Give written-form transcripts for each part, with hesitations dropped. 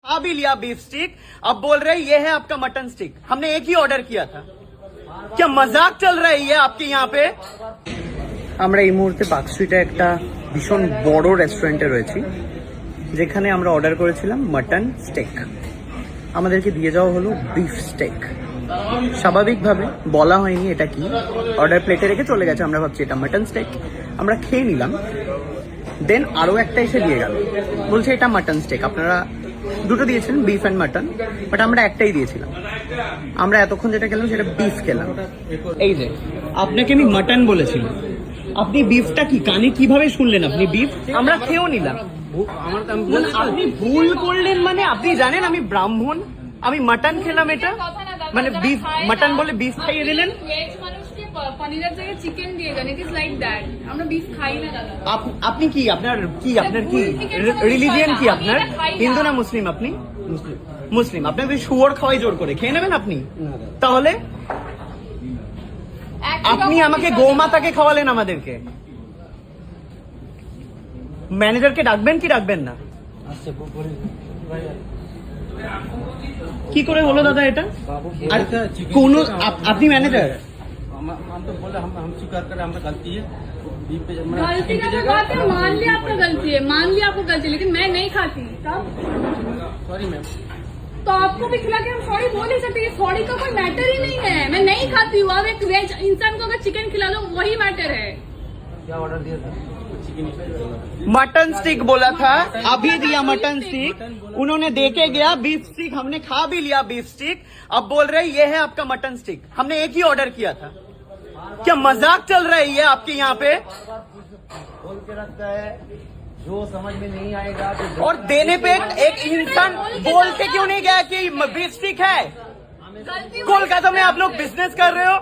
खा भी लिया बीफ स्टिक, अब बोल रहे ये है आपका मटन स्टिक। हमने एक ही ऑर्डर किया था। क्या मजाक चल रहा है ये आपके यहाँ पे? আমরা এই মুহূর্তে পার্ক স্ট্রিটে একটা ভীষণ বড় রেস্টুরেন্টে রয়েছি, যেখানে আমরা অর্ডার করেছিলাম মাটন স্টেক। আমাদেরকে দিয়ে যাওয়া হলো বিফ স্টেক। স্বাভাবিকভাবে বলা হয়নি এটা কি, অর্ডার প্লেটে রেখে চলে গেছে। আমরা ভাবছি এটা মাটন স্টেক, আমরা খেয়ে নিলাম। দেন আরো একটা এসে দিয়ে গেল, বলছে এটা মাটন স্টেক। আপনারা দুটো দিয়েছেন, বিফ অ্যান্ড মাটন, বাট আমরা একটাই দিয়েছিলাম। আমরা এতক্ষণ যেটা খেলাম সেটা বিফ খেলাম। এই যে আপনাকে আমি মাটন বলেছিলাম, আপনি বিফটা কি কানে কিভাবে শুনলেন? আপনি বিফ, আমরা খেয়েও নিলাম। আপনি ভুল করলেন মানে? আপনি জানেন আমি ব্রাহ্মণ, আমি মাটন খেলাম, এটা মানে বিফ মাটন বলে বিফ খাইয়ে দিলেন। পনিরের জায়গায় চিকেন দিয়ে দেন, ইট ইজ লাইক দ্যাট। আমরা বিফ খাই না দাদা। আপনি কি আপনার কি রিলিজিয়ন কি আপনার? হিন্দু না মুসলিম? আপনি মুসলিম। আপনাকে শুয়োর খাওয়াই জোর করে খেয়ে নেবেন আপনি? তাহলে আপনি আমাকে গোমাতাকে খাওয়ালেন আমাদেরকে। ম্যানেজারকে ডাকবেন কি ডাকবেন না? কি করে হলো দাদা এটা? কোন আপনি ম্যানেজার? हम तो बोले हम स्वीकार करें हमारा गलती है। गलती का तो बात है, मान लिया आपका गलती है, मान लिया आपको गलती, लेकिन मैं नहीं खाती तब। Sorry ma'am. तो आपको भी खिला के हम सॉरी बोल ही सकते हैं। सॉरी का कोई मैटर ही नहीं है। मैं नहीं खाती हूँ। अब एक वेज इंसान को अगर चिकन खिला दो वही मैटर है। क्या ऑर्डर दिया था? मटन स्टिक बोला था, अभी दिया मटन स्टिक। उन्होंने देके गया बीफ स्टिक, हमने खा भी लिया बीफ स्टिक। अब बोल रहे ये है आपका मटन स्टिक। हमने एक ही ऑर्डर किया था। क्या मजाक चल रहा है ये आपके यहाँ पे? बोल के रखता है, जो समझ में नहीं आएगा तो और देने पे एक इंसान बोल के क्यों नहीं गया कि बीफ स्टिक है? कोलकाता में आप लोग बिजनेस कर रहे हो।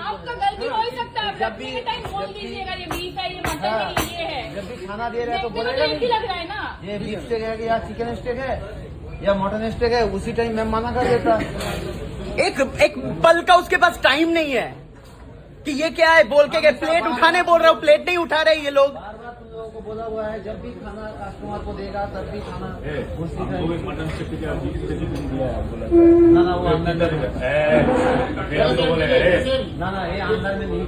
आपका गलती हो ही सकता है। जब भी टाइम बोल दीजिएगा ये बीफ है, ये मटन है, ये है। जब भी खाना दे रहे हैं तो बोलेगा एक ही लग रहा है ना, ये बीफ स्टेक है या चिकन स्टेक है या मटन स्टेक है, उसी टाइम मैं मना कर देता। एक पल का उसके पास टाइम नहीं है कि ये क्या है बोल के गए। प्लेट उठाने बोल रहा हूँ, प्लेट नहीं उठा रहे ये लोग। बार बार तुम लोगों को बोला हुआ है, जब भी खाना कस्टमर को देगा तब भी खाना उसी का ना ना वो अंदर ना ना ये अंदर में नहीं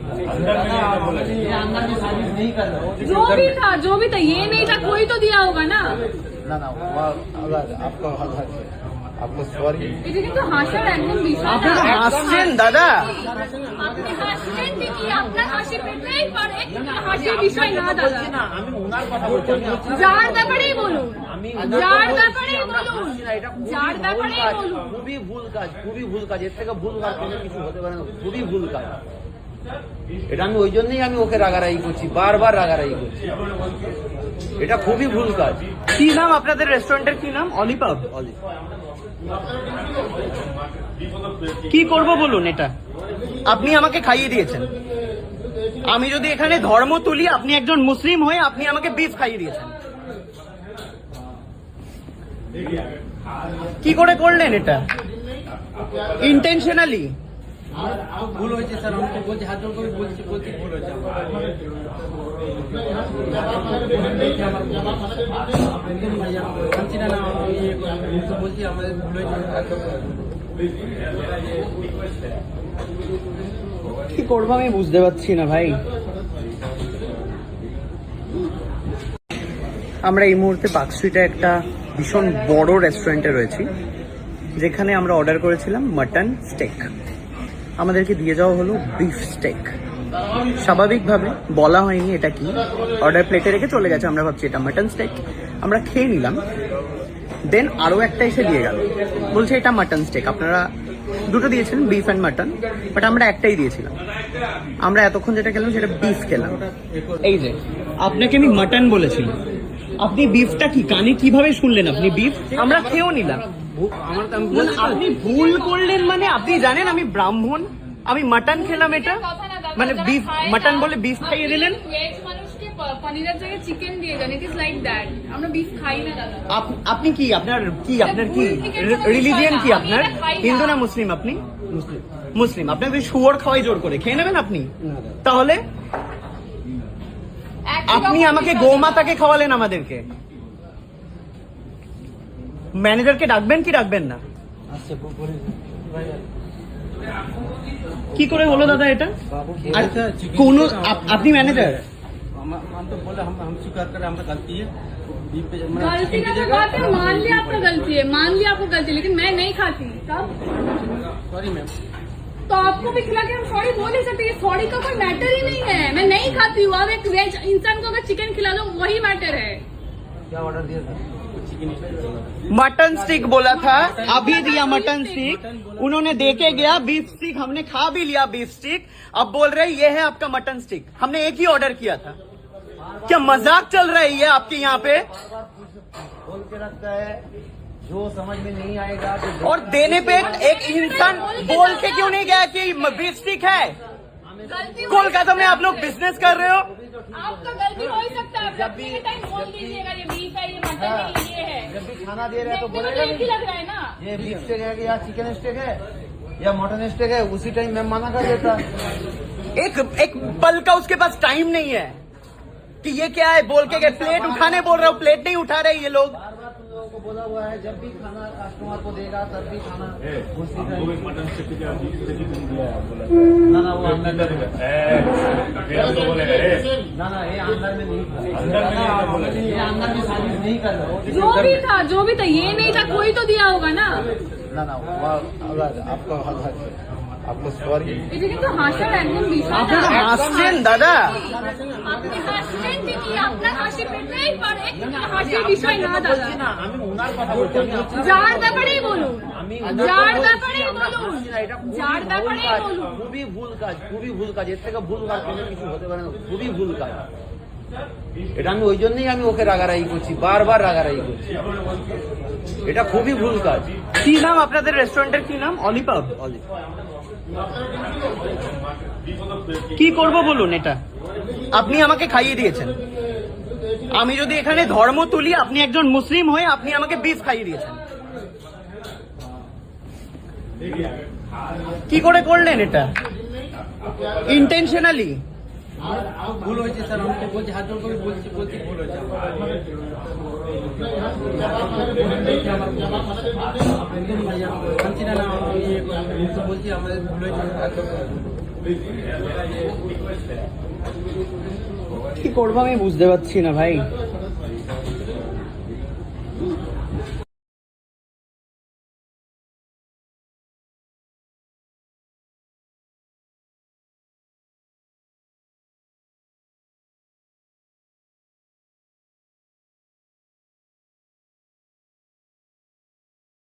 ये अंदर में सर्विस नहीं कर रहा। जो भी था ये नहीं था, कोई तो दिया होगा ना। ना ना आपका आपको सॉरी। এটা কিন্তু হাসার একদম বিষয় না। আপনি হাসছেন দাদা? আপনি হাসছেন ঠিকই, আপনার হাসি পেতেই পারে, কিন্তু হাসির বিষয় না দাদা। আমি ওনার কথা বলছি, যার ব্যাপারেই বলুন, যার ব্যাপারেই বলুন, যার ব্যাপারেই বলুন। খুবই ভুল কাজ, এর থেকে ভুল কাজ কোনো কিছু হতে পারে না। খুবই ভুল কাজ এটা। আমি ওই জন্যই আমি ওকে রাগারাগি করছি, বারবার রাগারাগি করছি। এটা খুবই ভুল কাজ। কি নাম আপনাদের রেস্টুরেন্টের? কি নাম? অলিপাব। কি করব বলুন? এটা আপনি আমাকে খাইয়ে দিয়েছেন। আমি যদি এখানে ধর্ম তুলি, আপনি একজন মুসলিম হয়ে আপনি আমাকে বিফ খাইয়ে দিয়েছেন। কি করে করলেন এটা? ইন্টেনশনালি? ভুল হয়েছে স্যার, আমি তো বলছি, হাত জোর করে বলছি ভুল হয়েছে। বলছি আমাদের ভুল হয়েছে। কি করবো আমি বুঝতে পারছি না ভাই। আমরা এই মুহূর্তে পার্ক স্ট্রিটে একটা ভীষণ বড় রেস্টুরেন্টে রয়েছি, যেখানে আমরা অর্ডার করেছিলাম মাটন স্টেক। আমাদেরকে দিয়ে যাওয়া হলো বিফ স্টেক। স্বাভাবিকভাবে বলা হয়নি এটা কি, অর্ডার প্লেটে রেখে চলে গেছে। আমরা ভাবছি এটা মাটন স্টেক, আমরা খেয়ে নিলাম। দেন আরো একটা এসে দিয়ে গেল, বলছে এটা মাটন স্টেক। আপনারা দুটো দিয়েছেন, বিফ অ্যান্ড মাটন, বাট আমরা একটাই দিয়েছিলাম। আমরা এতক্ষণ যেটা খেলাম সেটা বিফ খেলাম। এই যে আপনাকে আমি মাটন বলেছিলাম, আপনি বিফটা কি কানে কিভাবে শুনলেন? আপনি বিফ, আমরা খেয়েও নিলাম। আপনি ভুল করলেন মানে? আপনি জানেন আমি ব্রাহ্মণ, আমি মাটন খেলাম, এটা মানে বিফ মাটন বলে বিফ খাইয়ে দিলেন। ভেজ মানুষকে পনিরের জায়গায় চিকেন দিয়ে দেন, ইট ইজ লাইক দ্যাট। আমরা বিফ খাই না দাদা। আপনি কি আপনার কি রিলিজিয়ন কি আপনার? হিন্দু না মুসলিম? আপনি মুসলিম। আপনাকে শুয়োর খাওয়াই জোর করে খেয়ে নেবেন আপনি? তাহলে আপনি আমাকে গোমাতাকে খাওয়ালেন আমাদেরকে। ম্যানেজারকে ডাকবেন কি ডাকবেন না? কি করে হলো দাদা এটা? আর কোন আপনি ম্যানেজার? हम तो बोले हम स्वीकार करें हमारा गलती है। गलती का तो बात है, मान लिया आपका गलती है, मान लिया आपको गलती है, लेकिन मैं नहीं खाती तब सॉरी मैम। तो आपको भी खिला के हम सॉरी बोल ही सकते हैं। सॉरी का कोई मैटर ही नहीं है। मैं नहीं खाती हूँ। आप एक वेज इंसान को अगर चिकन खिला दो वही मैटर है। क्या ऑर्डर दिया था? मटन स्टिक बोला था, अभी दिया मटन स्टिक। उन्होंने देके गया बीफ स्टिक, हमने खा भी लिया बीफ स्टिक। अब बोल रहे ये है आपका मटन स्टिक। हमने एक ही ऑर्डर किया था। क्या मजाक चल रहा है ये आपके यहाँ पे? बोल के रखता है जो समझ में नहीं आएगा तो और देने पे एक इंसान बोल के क्यों नहीं गया कि बीफ स्टिक है? गलती कोलकाता में आप लोग बिजनेस कर रहे हो। आपका गलती हो ही सकता है। जब भी टाइम बोल दीजिएगा ये बीफ है, ये मटन है, ये है। जब भी खाना दे रहे हैं तो देखने में बोलेगा तो एक ही नहीं लग रहा है ना। ये बीफ स्टेक है कि या चिकन स्टेक है या मटन स्टेक है, उसी टाइम मैं मना कर देता। एक पल का उसके पास टाइम नहीं है कि ये क्या है बोल के गए। प्लेट उठाने बोल रहा हूँ, प्लेट नहीं उठा रहे ये लोग। बार बार तुम लोगों को बोला हुआ है जब भी खाना कस्टमर को देगा तब भी खाना उसी टाइम। मटन स्टिक दिया है बोला ना ना वो अंदर में तो बोलेगा ना ना ये अंदर में नहीं अंदर में नहीं बोला ये अंदर में सर्विस नहीं कर रहा। जो भी था ये नहीं था, कोई तो दिया होगा ना। ना ना आपको आपको सॉरी। এটা কিন্তু হাসার একদম বিষয় আপনারা না। হাসছেন দাদা। আপনি হাসছেন ঠিকই, আপনার হাসি পেতেই পারে, কিন্তু হাসির বিষয় না দাদা। না আমি ওনার কথা বলছি, আমি আপনার যার ব্যাপারেই বলুন, আমি যার ব্যাপারেই বলুন, এটা যার ব্যাপারেই বলুন। খুবই ভুল কাজ। এর থেকে ভুল কাজ কোনো কিছু হতে পারে না। খুবই ভুল কাজ এটা। আমি ওই জন্যই আমি ওকে রাগারাগি করছি, বারবার রাগারাগি করছি। এটা খুবই ভুল কাজ। কি নাম আপনাদের রেস্টুরেন্টের? কি নাম? অলিপাব। কি করব বলুন? এটা আপনি আমাকে খাইয়ে দিয়েছেন। আমি যদি এখানে ধর্ম তুলি, আপনি একজন মুসলিম হয়ে আপনি আমাকে বিফ খাইয়ে দিয়েছেন। কি করে করলেন এটা? ইন্টেনশনালি? ভুল হয়েছে স্যার, আমি তো বলছি হাত জোর করে বলছি ভুল হয়েছে। বলছি না না আমি তো বলছি আমাদের ভুল হয়েছে। কি করবো আমি বুঝতে পারছি না ভাই।